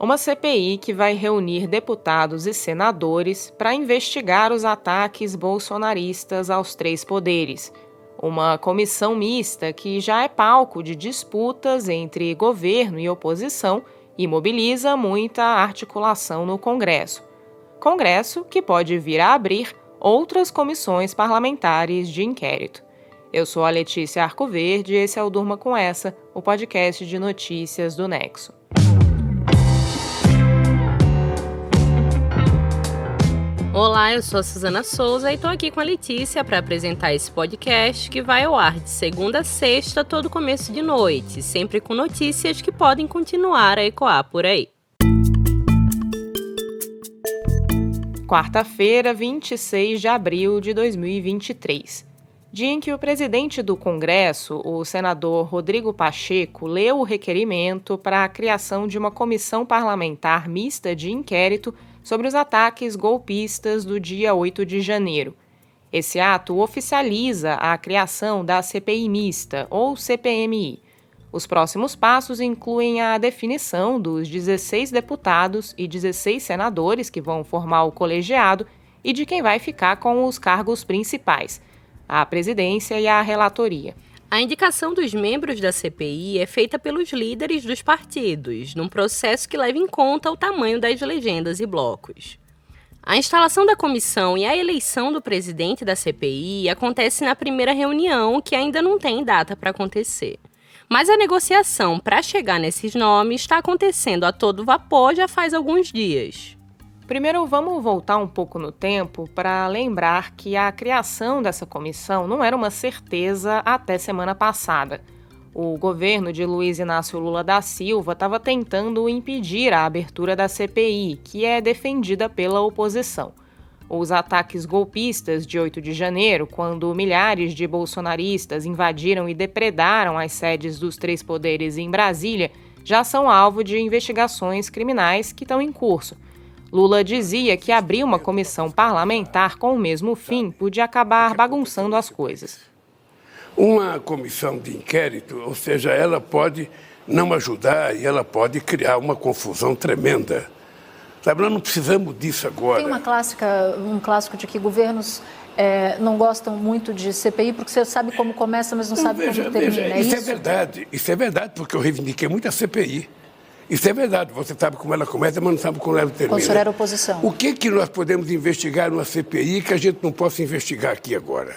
Uma CPI que vai reunir deputados e senadores para investigar os ataques bolsonaristas aos três poderes. Uma comissão mista que já é palco de disputas entre governo e oposição e mobiliza muita articulação no Congresso. Congresso que pode vir a abrir outras comissões parlamentares de inquérito. Eu sou a Letícia Arcoverde e esse é o Durma Com Essa, o podcast de notícias do Nexo. Olá, eu sou a Suzana Souza e estou aqui com a Letícia para apresentar esse podcast que vai ao ar de segunda a sexta, todo começo de noite, sempre com notícias que podem continuar a ecoar por aí. Quarta-feira, 26 de abril de 2023. Dia em que o presidente do Congresso, o senador Rodrigo Pacheco, leu o requerimento para a criação de uma comissão parlamentar mista de inquérito sobre os ataques golpistas do dia 8 de janeiro. Esse ato oficializa a criação da CPI mista, ou CPMI. Os próximos passos incluem a definição dos 16 deputados e 16 senadores que vão formar o colegiado e de quem vai ficar com os cargos principais, a presidência e a relatoria. A indicação dos membros da CPI é feita pelos líderes dos partidos, num processo que leva em conta o tamanho das legendas e blocos. A instalação da comissão e a eleição do presidente da CPI acontece na primeira reunião, que ainda não tem data para acontecer. Mas a negociação para chegar nesses nomes está acontecendo a todo vapor já faz alguns dias. Primeiro, vamos voltar um pouco no tempo para lembrar que a criação dessa comissão não era uma certeza até semana passada. O governo de Luiz Inácio Lula da Silva estava tentando impedir a abertura da CPI, que é defendida pela oposição. Os ataques golpistas de 8 de janeiro, quando milhares de bolsonaristas invadiram e depredaram as sedes dos três poderes em Brasília, já são alvo de investigações criminais que estão em curso. Lula dizia que abrir uma comissão parlamentar com o mesmo fim podia acabar bagunçando as coisas. Uma comissão de inquérito, ou seja, ela pode não ajudar e ela pode criar uma confusão tremenda. Sabe, nós não precisamos disso agora. Tem um clássico de que governos não gostam muito de CPI porque você sabe como começa, mas não sabe como termina. Isso é verdade, porque eu reivindiquei muito a CPI. Isso é verdade, você sabe como ela começa, mas não sabe como ela termina. Quando o senhor era oposição. O que nós podemos investigar numa CPI que a gente não possa investigar aqui agora?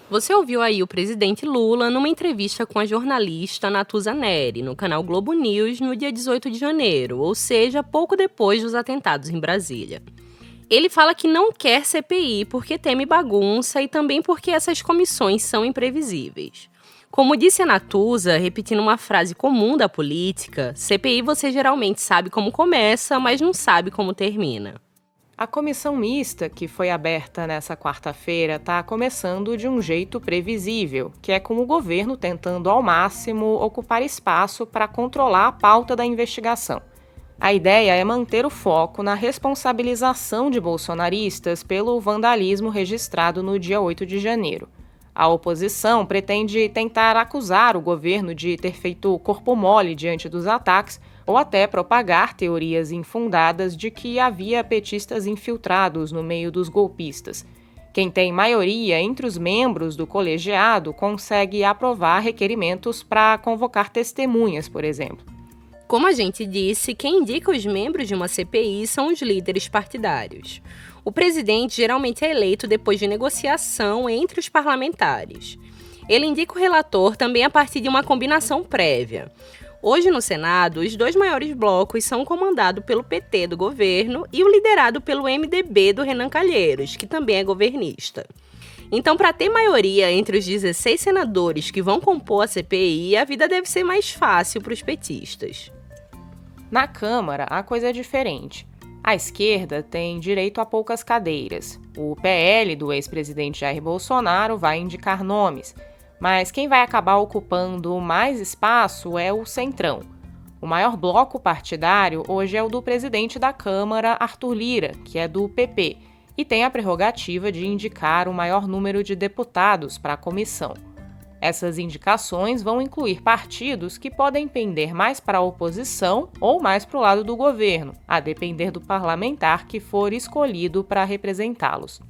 Você ouviu aí o presidente Lula numa entrevista com a jornalista Natuza Neri, no canal Globo News, no dia 18 de janeiro, ou seja, pouco depois dos atentados em Brasília. Ele fala que não quer CPI porque teme bagunça e também porque essas comissões são imprevisíveis. Como disse a Natuza, repetindo uma frase comum da política, CPI você geralmente sabe como começa, mas não sabe como termina. A comissão mista, que foi aberta nessa quarta-feira, está começando de um jeito previsível, que é com o governo tentando ao máximo ocupar espaço para controlar a pauta da investigação. A ideia é manter o foco na responsabilização de bolsonaristas pelo vandalismo registrado no dia 8 de janeiro. A oposição pretende tentar acusar o governo de ter feito corpo mole diante dos ataques ou até propagar teorias infundadas de que havia petistas infiltrados no meio dos golpistas. Quem tem maioria entre os membros do colegiado consegue aprovar requerimentos para convocar testemunhas, por exemplo. Como a gente disse, quem indica os membros de uma CPI são os líderes partidários. O presidente geralmente é eleito depois de negociação entre os parlamentares. Ele indica o relator também a partir de uma combinação prévia. Hoje no Senado, os dois maiores blocos são comandados pelo PT do governo e o liderado pelo MDB do Renan Calheiros, que também é governista. Então, para ter maioria entre os 16 senadores que vão compor a CPI, a vida deve ser mais fácil para os petistas. Na Câmara, a coisa é diferente. A esquerda tem direito a poucas cadeiras. O PL do ex-presidente Jair Bolsonaro vai indicar nomes, mas quem vai acabar ocupando mais espaço é o Centrão. O maior bloco partidário hoje é o do presidente da Câmara, Arthur Lira, que é do PP, e tem a prerrogativa de indicar o maior número de deputados para a comissão. Essas indicações vão incluir partidos que podem pender mais para a oposição ou mais para o lado do governo, a depender do parlamentar que for escolhido para representá-los.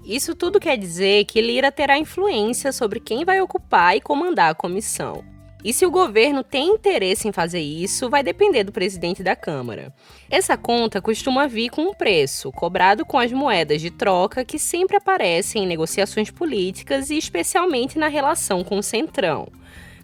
Isso tudo quer dizer que Lira terá influência sobre quem vai ocupar e comandar a comissão. E se o governo tem interesse em fazer isso, vai depender do presidente da Câmara. Essa conta costuma vir com um preço, cobrado com as moedas de troca que sempre aparecem em negociações políticas e especialmente na relação com o Centrão.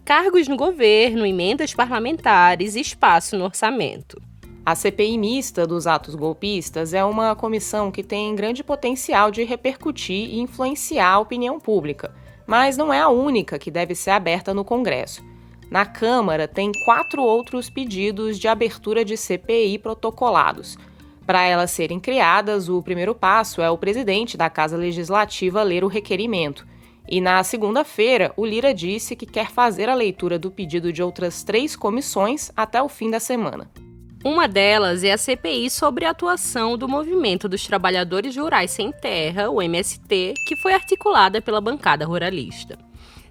Cargos no governo, emendas parlamentares e espaço no orçamento. A CPI mista dos atos golpistas é uma comissão que tem grande potencial de repercutir e influenciar a opinião pública, mas não é a única que deve ser aberta no Congresso. Na Câmara, tem 4 outros pedidos de abertura de CPI protocolados. Para elas serem criadas, o primeiro passo é o presidente da Casa Legislativa ler o requerimento. E na segunda-feira, o Lira disse que quer fazer a leitura do pedido de outras 3 comissões até o fim da semana. Uma delas é a CPI sobre a atuação do Movimento dos Trabalhadores Rurais Sem Terra, o MST, que foi articulada pela bancada ruralista.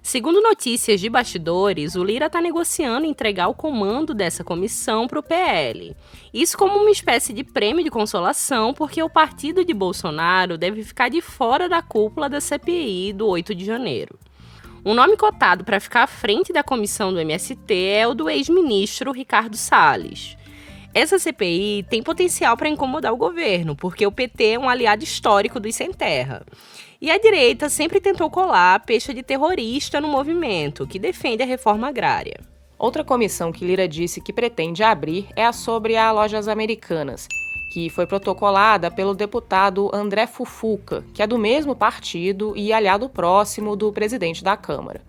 Segundo notícias de bastidores, o Lira está negociando entregar o comando dessa comissão para o PL. Isso como uma espécie de prêmio de consolação, porque o partido de Bolsonaro deve ficar de fora da cúpula da CPI do 8 de janeiro. Um nome cotado para ficar à frente da comissão do MST é o do ex-ministro Ricardo Salles. Essa CPI tem potencial para incomodar o governo, porque o PT é um aliado histórico dos Sem Terra. E a direita sempre tentou colar a pecha de terrorista no movimento, que defende a reforma agrária. Outra comissão que Lira disse que pretende abrir é a sobre as lojas americanas, que foi protocolada pelo deputado André Fufuca, que é do mesmo partido e aliado próximo do presidente da Câmara.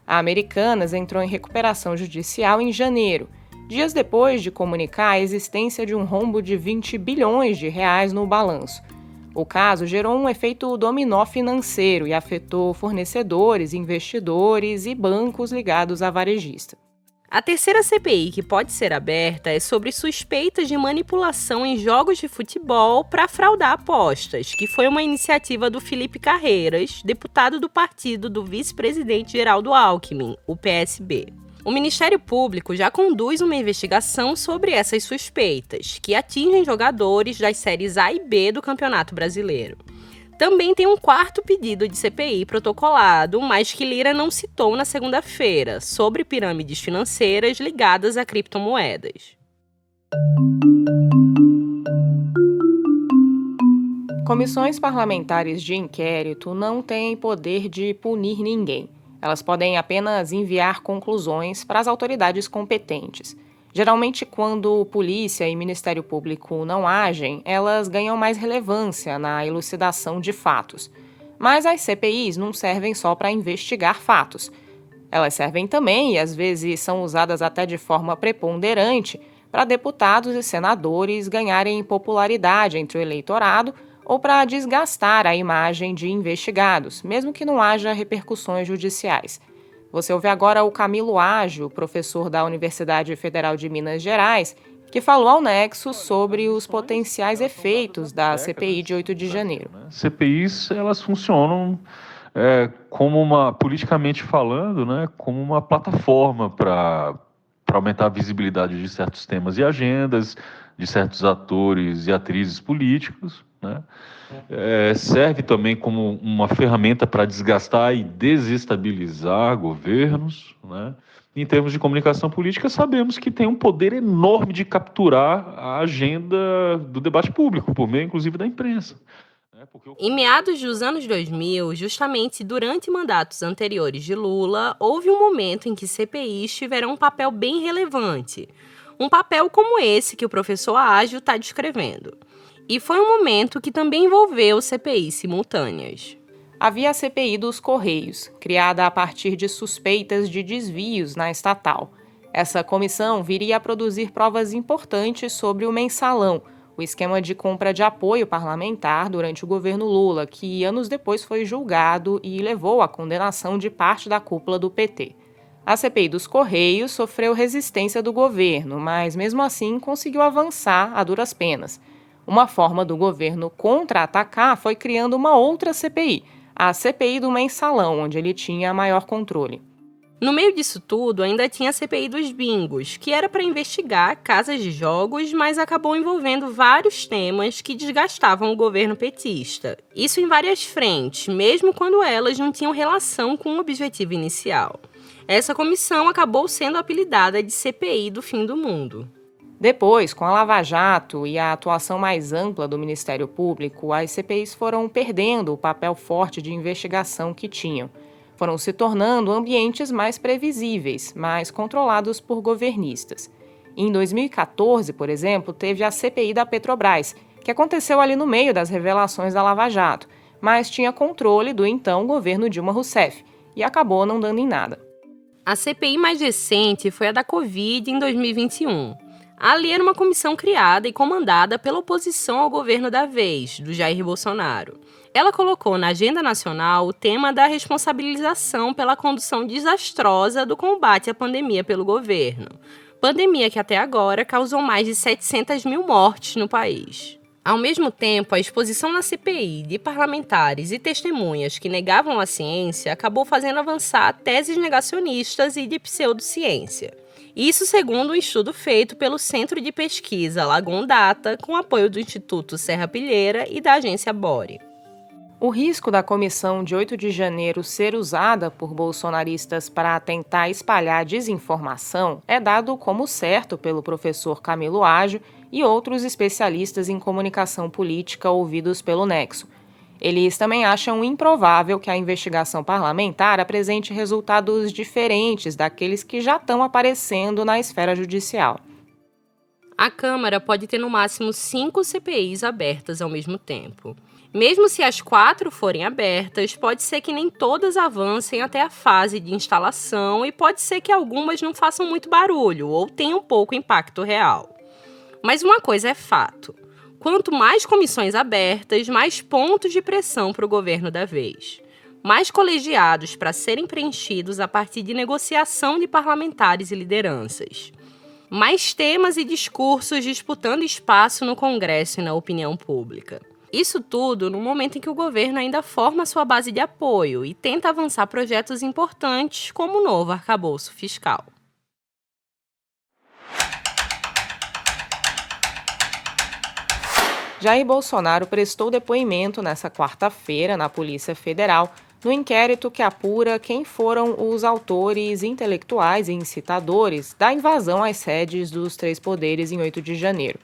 A Americanas entrou em recuperação judicial em janeiro, dias depois de comunicar a existência de um rombo de 20 bilhões de reais no balanço. O caso gerou um efeito dominó financeiro e afetou fornecedores, investidores e bancos ligados à varejista. A terceira CPI que pode ser aberta é sobre suspeitas de manipulação em jogos de futebol para fraudar apostas, que foi uma iniciativa do Felipe Carreiras, deputado do partido do vice-presidente Geraldo Alckmin, o PSB. O Ministério Público já conduz uma investigação sobre essas suspeitas, que atingem jogadores das séries A e B do Campeonato Brasileiro. Também tem um 4º pedido de CPI protocolado, mas que Lira não citou na segunda-feira, sobre pirâmides financeiras ligadas a criptomoedas. Comissões parlamentares de inquérito não têm poder de punir ninguém. Elas podem apenas enviar conclusões para as autoridades competentes. Geralmente, quando polícia e Ministério Público não agem, elas ganham mais relevância na elucidação de fatos. Mas as CPIs não servem só para investigar fatos. Elas servem também, e às vezes são usadas até de forma preponderante, para deputados e senadores ganharem popularidade entre o eleitorado ou para desgastar a imagem de investigados, mesmo que não haja repercussões judiciais. Você ouve agora o Camilo Ágio, professor da Universidade Federal de Minas Gerais, que falou ao Nexo sobre os potenciais efeitos da CPI de 8 de janeiro. CPIs, elas funcionam como politicamente falando, como uma plataforma para aumentar a visibilidade de certos temas e agendas, de certos atores e atrizes políticos. Serve também como uma ferramenta para desgastar e desestabilizar governos. Em termos de comunicação política, sabemos que tem um poder enorme de capturar a agenda do debate público, por meio, inclusive, da imprensa. Em meados dos anos 2000, justamente durante mandatos anteriores de Lula, houve um momento em que CPIs tiveram um papel bem relevante. Um papel como esse que o professor Ágio está descrevendo. E foi um momento que também envolveu CPIs simultâneas. Havia a CPI dos Correios, criada a partir de suspeitas de desvios na estatal. Essa comissão viria a produzir provas importantes sobre o mensalão, o esquema de compra de apoio parlamentar durante o governo Lula, que anos depois foi julgado e levou à condenação de parte da cúpula do PT. A CPI dos Correios sofreu resistência do governo, mas mesmo assim conseguiu avançar a duras penas. Uma forma do governo contra-atacar foi criando uma outra CPI, a CPI do mensalão, onde ele tinha maior controle. No meio disso tudo, ainda tinha a CPI dos bingos, que era para investigar casas de jogos, mas acabou envolvendo vários temas que desgastavam o governo petista. Isso em várias frentes, mesmo quando elas não tinham relação com o objetivo inicial. Essa comissão acabou sendo apelidada de CPI do fim do mundo. Depois, com a Lava Jato e a atuação mais ampla do Ministério Público, as CPIs foram perdendo o papel forte de investigação que tinham. Foram se tornando ambientes mais previsíveis, mais controlados por governistas. Em 2014, por exemplo, teve a CPI da Petrobras, que aconteceu ali no meio das revelações da Lava Jato, mas tinha controle do então governo Dilma Rousseff e acabou não dando em nada. A CPI mais recente foi a da Covid em 2021. Ali era uma comissão criada e comandada pela oposição ao governo da vez, do Jair Bolsonaro. Ela colocou na agenda nacional o tema da responsabilização pela condução desastrosa do combate à pandemia pelo governo. Pandemia que até agora causou mais de 700 mil mortes no país. Ao mesmo tempo, a exposição na CPI de parlamentares e testemunhas que negavam a ciência acabou fazendo avançar teses negacionistas e de pseudociência. Isso segundo um estudo feito pelo Centro de Pesquisa Lagoon Data, com apoio do Instituto Serra Pilheira e da agência Bore. O risco da comissão de 8 de janeiro ser usada por bolsonaristas para tentar espalhar desinformação é dado como certo pelo professor Camilo Ágio e outros especialistas em comunicação política ouvidos pelo Nexo. Eles também acham improvável que a investigação parlamentar apresente resultados diferentes daqueles que já estão aparecendo na esfera judicial. A Câmara pode ter no máximo 5 CPIs abertas ao mesmo tempo. Mesmo se as 4 forem abertas, pode ser que nem todas avancem até a fase de instalação e pode ser que algumas não façam muito barulho ou tenham pouco impacto real. Mas uma coisa é fato: quanto mais comissões abertas, mais pontos de pressão para o governo da vez. Mais colegiados para serem preenchidos a partir de negociação de parlamentares e lideranças. Mais temas e discursos disputando espaço no Congresso e na opinião pública. Isso tudo no momento em que o governo ainda forma sua base de apoio e tenta avançar projetos importantes como o novo arcabouço fiscal. Jair Bolsonaro prestou depoimento nesta quarta-feira na Polícia Federal no inquérito que apura quem foram os autores intelectuais e incitadores da invasão às sedes dos 3 poderes em 8 de janeiro.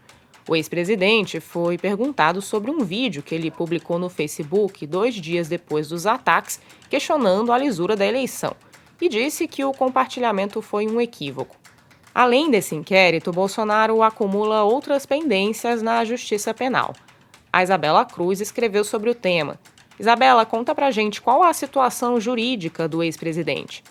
O ex-presidente foi perguntado sobre um vídeo que ele publicou no Facebook 2 dias depois dos ataques, questionando a lisura da eleição, e disse que o compartilhamento foi um equívoco. Além desse inquérito, Bolsonaro acumula outras pendências na Justiça Penal. A Isabela Cruz escreveu sobre o tema. Isabela, conta pra gente qual a situação jurídica do ex-presidente.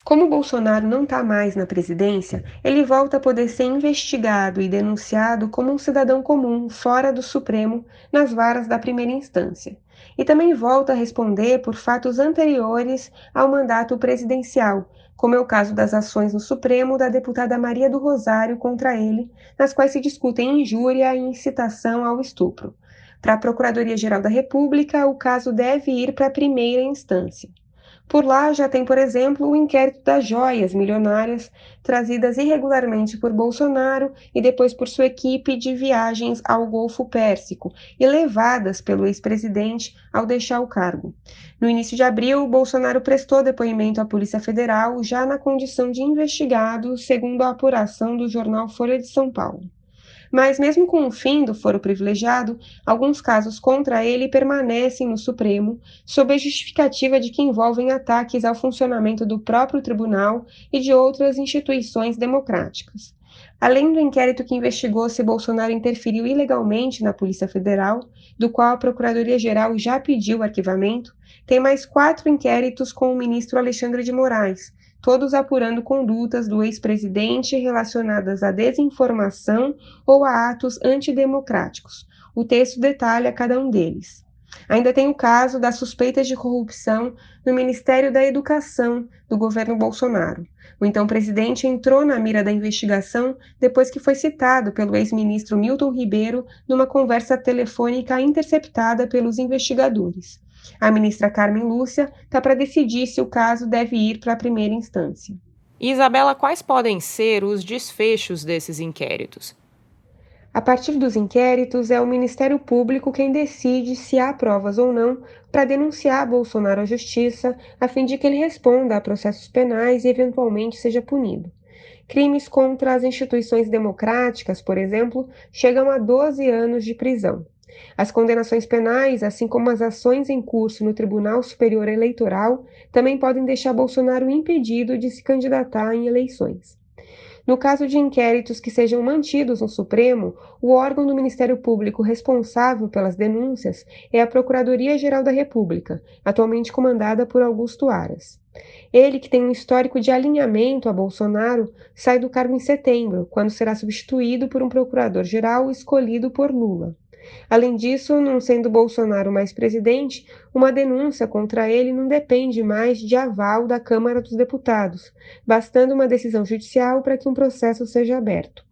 Como Bolsonaro não está mais na presidência, ele volta a poder ser investigado e denunciado como um cidadão comum, fora do Supremo, nas varas da primeira instância. E também volta a responder por fatos anteriores ao mandato presidencial, como é o caso das ações no Supremo da deputada Maria do Rosário contra ele, nas quais se discutem injúria e incitação ao estupro. Para a Procuradoria-Geral da República, o caso deve ir para a primeira instância. Por lá já tem, por exemplo, o inquérito das joias milionárias trazidas irregularmente por Bolsonaro e depois por sua equipe de viagens ao Golfo Pérsico e levadas pelo ex-presidente ao deixar o cargo. No início de abril, Bolsonaro prestou depoimento à Polícia Federal já na condição de investigado, segundo a apuração do jornal Folha de São Paulo. Mas mesmo com o fim do foro privilegiado, alguns casos contra ele permanecem no Supremo, sob a justificativa de que envolvem ataques ao funcionamento do próprio tribunal e de outras instituições democráticas. Além do inquérito que investigou se Bolsonaro interferiu ilegalmente na Polícia Federal, do qual a Procuradoria-Geral já pediu o arquivamento, tem mais 4 inquéritos com o ministro Alexandre de Moraes, todos apurando condutas do ex-presidente relacionadas à desinformação ou a atos antidemocráticos. O texto detalha cada um deles. Ainda tem o caso das suspeitas de corrupção no Ministério da Educação do governo Bolsonaro. O então presidente entrou na mira da investigação depois que foi citado pelo ex-ministro Milton Ribeiro numa conversa telefônica interceptada pelos investigadores. A ministra Carmen Lúcia está para decidir se o caso deve ir para a primeira instância. Isabela, quais podem ser os desfechos desses inquéritos? A partir dos inquéritos, é o Ministério Público quem decide se há provas ou não para denunciar Bolsonaro à Justiça, a fim de que ele responda a processos penais e eventualmente seja punido. Crimes contra as instituições democráticas, por exemplo, chegam a 12 anos de prisão. As condenações penais, assim como as ações em curso no Tribunal Superior Eleitoral, também podem deixar Bolsonaro impedido de se candidatar em eleições. No caso de inquéritos que sejam mantidos no Supremo, o órgão do Ministério Público responsável pelas denúncias é a Procuradoria-Geral da República, atualmente comandada por Augusto Aras. Ele, que tem um histórico de alinhamento a Bolsonaro, sai do cargo em setembro, quando será substituído por um procurador-geral escolhido por Lula. Além disso, não sendo Bolsonaro mais presidente, uma denúncia contra ele não depende mais de aval da Câmara dos Deputados, bastando uma decisão judicial para que um processo seja aberto.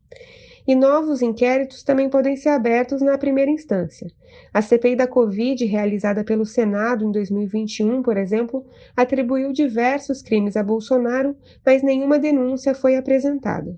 E novos inquéritos também podem ser abertos na primeira instância. A CPI da Covid, realizada pelo Senado em 2021, por exemplo, atribuiu diversos crimes a Bolsonaro, mas nenhuma denúncia foi apresentada.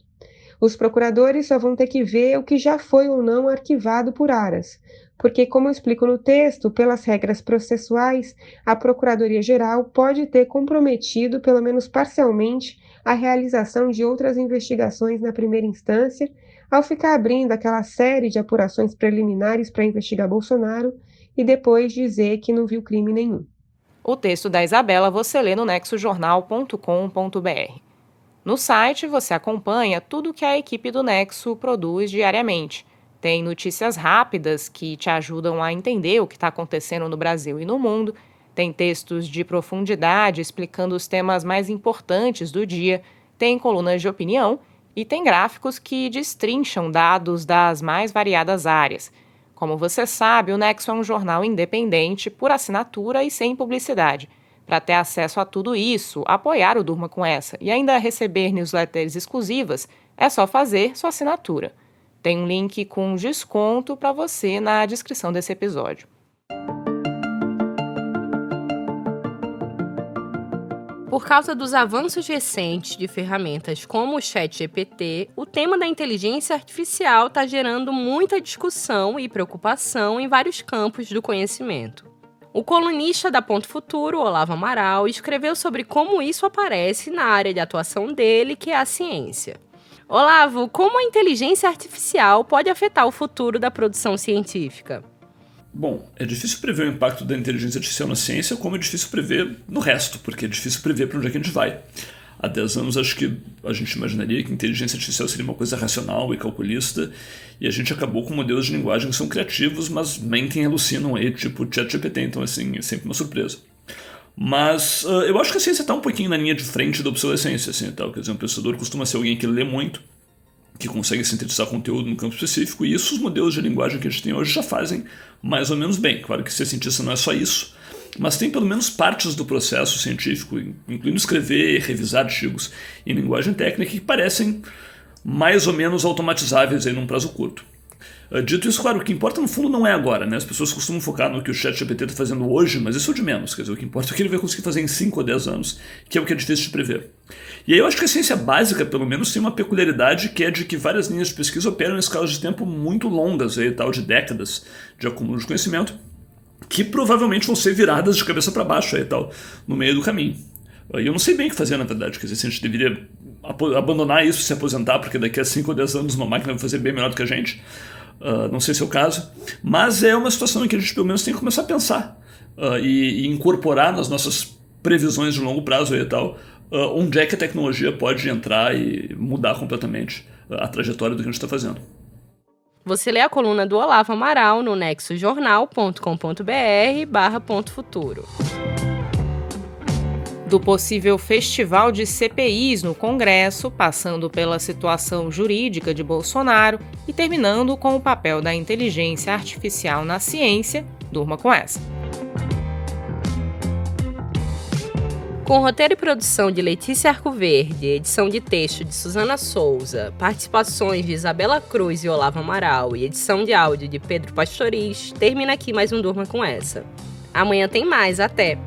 Os procuradores só vão ter que ver o que já foi ou não arquivado por Aras, porque, como eu explico no texto, pelas regras processuais, a Procuradoria-Geral pode ter comprometido, pelo menos parcialmente, a realização de outras investigações na primeira instância, ao ficar abrindo aquela série de apurações preliminares para investigar Bolsonaro e depois dizer que não viu crime nenhum. O texto da Isabela você lê no nexojornal.com.br. No site, você acompanha tudo que a equipe do Nexo produz diariamente. Tem notícias rápidas que te ajudam a entender o que está acontecendo no Brasil e no mundo. Tem textos de profundidade explicando os temas mais importantes do dia. Tem colunas de opinião e tem gráficos que destrincham dados das mais variadas áreas. Como você sabe, o Nexo é um jornal independente, por assinatura e sem publicidade. Para ter acesso a tudo isso, apoiar o Durma Com Essa e ainda receber newsletters exclusivas, é só fazer sua assinatura. Tem um link com desconto para você na descrição desse episódio. Por causa dos avanços recentes de ferramentas como o ChatGPT, o tema da inteligência artificial está gerando muita discussão e preocupação em vários campos do conhecimento. O colunista da Ponto Futuro, Olavo Amaral, escreveu sobre como isso aparece na área de atuação dele, que é a ciência. Olavo, como a inteligência artificial pode afetar o futuro da produção científica? Bom, é difícil prever o impacto da inteligência artificial na ciência, como é difícil prever no resto, porque é difícil prever para onde é que a gente vai. Há 10 anos, acho que a gente imaginaria que inteligência artificial seria uma coisa racional e calculista, e a gente acabou com modelos de linguagem que são criativos, mas mentem e alucinam aí, tipo ChatGPT, então assim, é sempre uma surpresa. Mas eu acho que a ciência está um pouquinho na linha de frente da obsolescência, assim, tal. Quer dizer, um pensador costuma ser alguém que lê muito, que consegue sintetizar conteúdo num campo específico, e isso os modelos de linguagem que a gente tem hoje já fazem mais ou menos bem. Claro que ser cientista não é só isso, mas tem pelo menos partes do processo científico, incluindo escrever e revisar artigos em linguagem técnica, que parecem mais ou menos automatizáveis aí num prazo curto. Dito isso, claro, o que importa no fundo não é agora, né? As pessoas costumam focar no que o ChatGPT está fazendo hoje, mas isso é o de menos. Quer dizer, o que importa é o que ele vai conseguir fazer em 5 ou 10 anos, que é o que é difícil de prever. E aí eu acho que a ciência básica, pelo menos, tem uma peculiaridade, que é de que várias linhas de pesquisa operam em escalas de tempo muito longas, aí, tal, de décadas de acúmulo de conhecimento, que provavelmente vão ser viradas de cabeça para baixo aí, tal, no meio do caminho. E eu não sei bem o que fazer, na verdade. Quer dizer, se a gente deveria abandonar isso, se aposentar, porque daqui a 5 ou 10 anos uma máquina vai fazer bem melhor do que a gente. Não sei se é o caso. Mas é uma situação em que a gente pelo menos tem que começar a pensar e incorporar nas nossas previsões de longo prazo aí e tal, onde é que a tecnologia pode entrar e mudar completamente a trajetória do que a gente está fazendo. Você lê a coluna do Olavo Amaral no nexojornal.com.br/pontofuturo. Do possível festival de CPIs no Congresso, passando pela situação jurídica de Bolsonaro e terminando com o papel da inteligência artificial na ciência, durma com essa. Com roteiro e produção de Letícia Arcoverde, edição de texto de Suzana Souza, participações de Isabela Cruz e Olavo Amaral e edição de áudio de Pedro Pastoriz, termina aqui mais um Durma Com Essa. Amanhã tem mais, até!